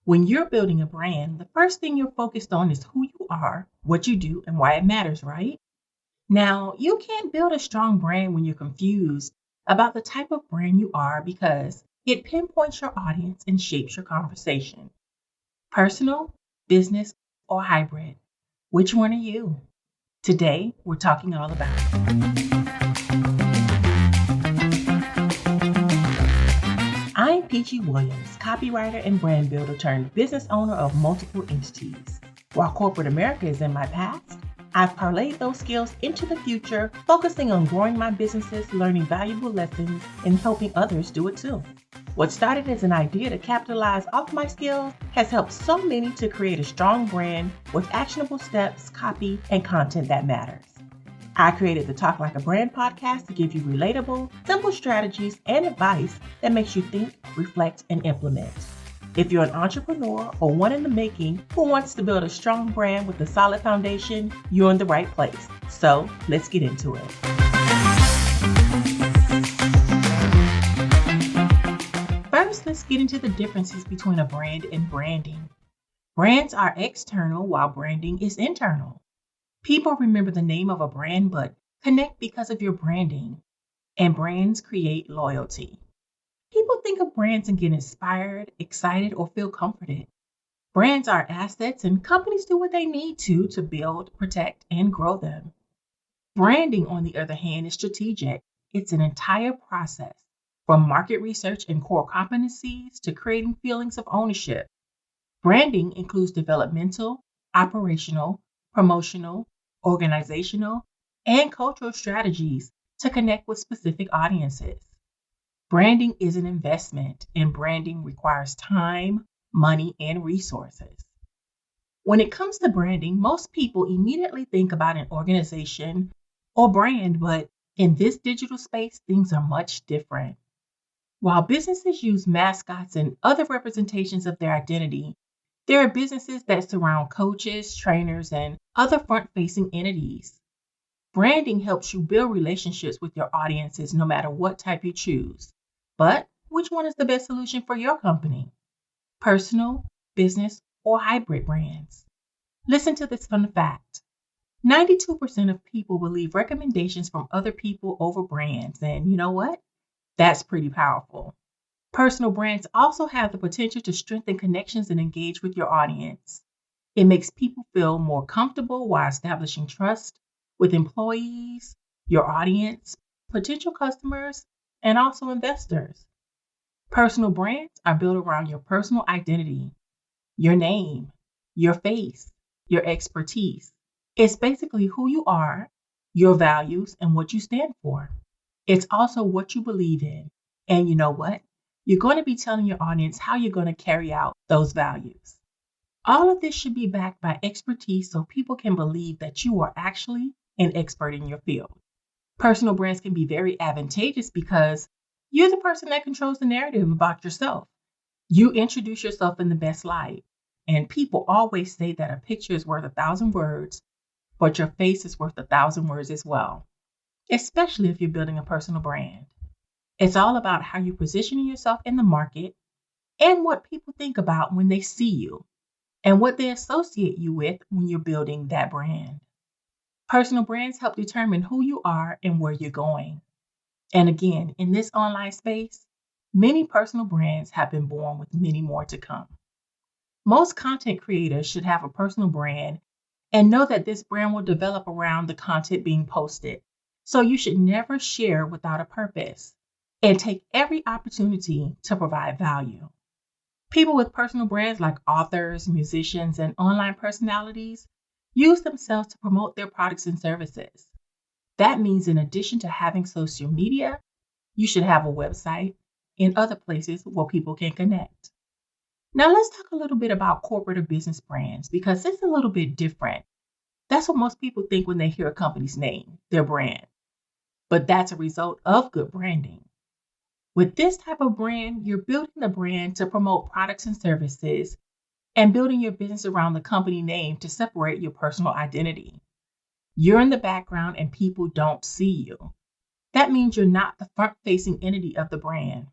When you're building a brand, the first thing you're focused on is who you are, what you do, and why it matters, right? Now, you can't build a strong brand when you're confused about the type of brand you are because it pinpoints your audience and shapes your conversation. Personal, business, or hybrid. Which one are you? Today, we're talking all about it. I'm PG Williams, copywriter and brand builder turned business owner of multiple entities. While corporate America is in my past, I've parlayed those skills into the future, focusing on growing my businesses, learning valuable lessons, and helping others do it too. What started as an idea to capitalize off my skills has helped so many to create a strong brand with actionable steps, copy, and content that matters. I created the Talk Like a Brand podcast to give you relatable, simple strategies and advice that makes you think, reflect, and implement. If you're an entrepreneur or one in the making who wants to build a strong brand with a solid foundation, you're in the right place. So let's get into it. First, let's get into the differences between a brand and branding. Brands are external while branding is internal. People remember the name of a brand but connect because of your branding, and brands create loyalty. People think of brands and get inspired, excited, or feel comforted. Brands are assets and companies do what they need to build, protect, and grow them. Branding, on the other hand, is strategic. It's an entire process, from market research and core competencies to creating feelings of ownership. Branding includes developmental, operational, promotional, organizational, and cultural strategies to connect with specific audiences. Branding is an investment, and branding requires time, money, and resources. When it comes to branding, most people immediately think about an organization or brand, but in this digital space, things are much different. While businesses use mascots and other representations of their identity, there are businesses that surround coaches, trainers, and other front-facing entities. Branding helps you build relationships with your audiences no matter what type you choose. But which one is the best solution for your company? Personal, business, or hybrid brands? Listen to this fun fact. 92% of people believe recommendations from other people over brands. And you know what? That's pretty powerful. Personal brands also have the potential to strengthen connections and engage with your audience. It makes people feel more comfortable while establishing trust with employees, your audience, potential customers, and also investors. Personal brands are built around your personal identity, your name, your face, your expertise. It's basically who you are, your values, and what you stand for. It's also what you believe in. And you know what? You're going to be telling your audience how you're going to carry out those values. All of this should be backed by expertise so people can believe that you are actually an expert in your field. Personal brands can be very advantageous because you're the person that controls the narrative about yourself. You introduce yourself in the best light. And people always say that a picture is worth 1,000 words, but your face is worth 1,000 words as well, especially if you're building a personal brand. It's all about how you position yourself in the market and what people think about when they see you and what they associate you with when you're building that brand. Personal brands help determine who you are and where you're going. And again, in this online space, many personal brands have been born with many more to come. Most content creators should have a personal brand and know that this brand will develop around the content being posted. So you should never share without a purpose and take every opportunity to provide value. People with personal brands like authors, musicians, and online personalities use themselves to promote their products and services. That means in addition to having social media, you should have a website and other places where people can connect. Now let's talk a little bit about corporate or business brands because it's a little bit different. That's what most people think when they hear a company's name, their brand. But that's a result of good branding. With this type of brand, you're building the brand to promote products and services and building your business around the company name to separate your personal identity. You're in the background and people don't see you. That means you're not the front-facing entity of the brand.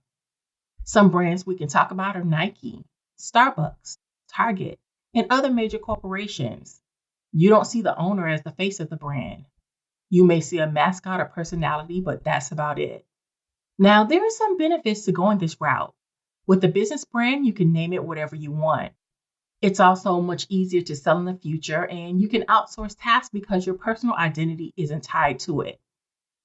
Some brands we can talk about are Nike, Starbucks, Target, and other major corporations. You don't see the owner as the face of the brand. You may see a mascot or personality, but that's about it. Now, there are some benefits to going this route. With a business brand, you can name it whatever you want. It's also much easier to sell in the future, and you can outsource tasks because your personal identity isn't tied to it.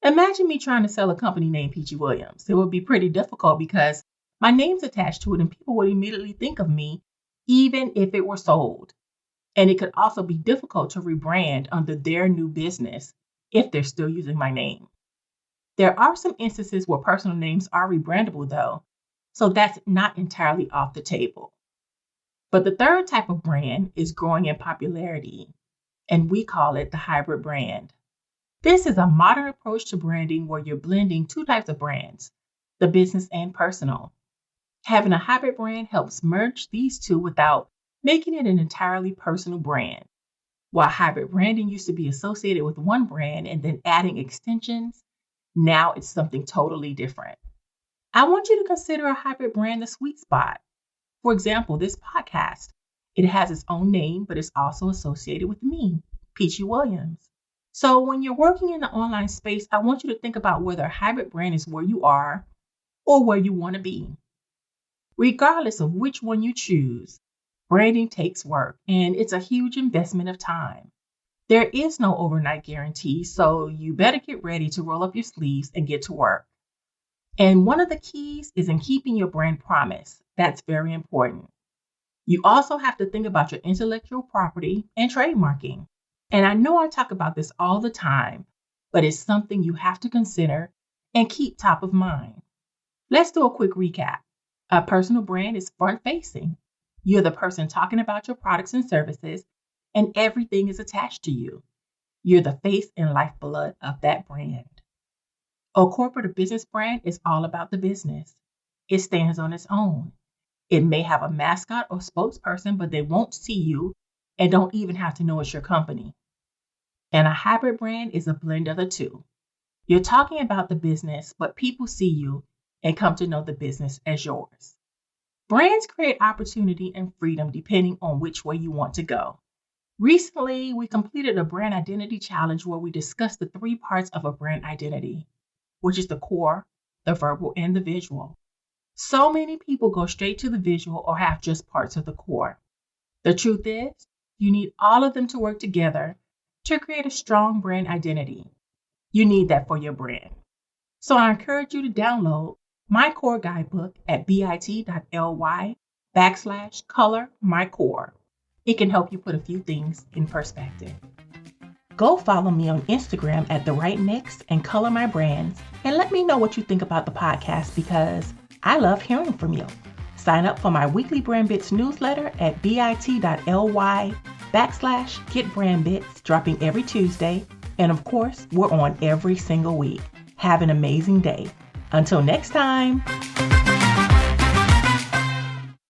Imagine me trying to sell a company named Peachy Williams. It would be pretty difficult because my name's attached to it and people would immediately think of me, even if it were sold. And it could also be difficult to rebrand under their new business if they're still using my name. There are some instances where personal names are rebrandable though, so that's not entirely off the table. But the third type of brand is growing in popularity, and we call it the hybrid brand. This is a modern approach to branding where you're blending two types of brands, the business and personal. Having a hybrid brand helps merge these two without making it an entirely personal brand. While hybrid branding used to be associated with one brand and then adding extensions, now it's something totally different. I want you to consider a hybrid brand the sweet spot. For example, this podcast. It has its own name, but it's also associated with me, Peachy Williams. So when you're working in the online space, I want you to think about whether a hybrid brand is where you are or where you want to be. Regardless of which one you choose, branding takes work and it's a huge investment of time. There is no overnight guarantee, so you better get ready to roll up your sleeves and get to work. And one of the keys is in keeping your brand promise. That's very important. You also have to think about your intellectual property and trademarking. And I know I talk about this all the time, but it's something you have to consider and keep top of mind. Let's do a quick recap. A personal brand is front-facing. You're the person talking about your products and services, and everything is attached to you. You're the face and lifeblood of that brand. A corporate or business brand is all about the business. It stands on its own. It may have a mascot or spokesperson, but they won't see you and don't even have to know it's your company. And a hybrid brand is a blend of the two. You're talking about the business, but people see you and come to know the business as yours. Brands create opportunity and freedom depending on which way you want to go. Recently, we completed a brand identity challenge where we discussed the 3 parts of a brand identity, which is the core, the verbal, and the visual. So many people go straight to the visual or have just parts of the core. The truth is, you need all of them to work together to create a strong brand identity. You need that for your brand. So I encourage you to download my core guidebook at bit.ly/color-my-core. It can help you put a few things in perspective. Go follow me on Instagram at @TheRightMix and color my brands and let me know what you think about the podcast because I love hearing from you. Sign up for my weekly Brand Bits newsletter at bit.ly/getbrandbits, dropping every Tuesday. And of course, we're on every single week. Have an amazing day. Until next time.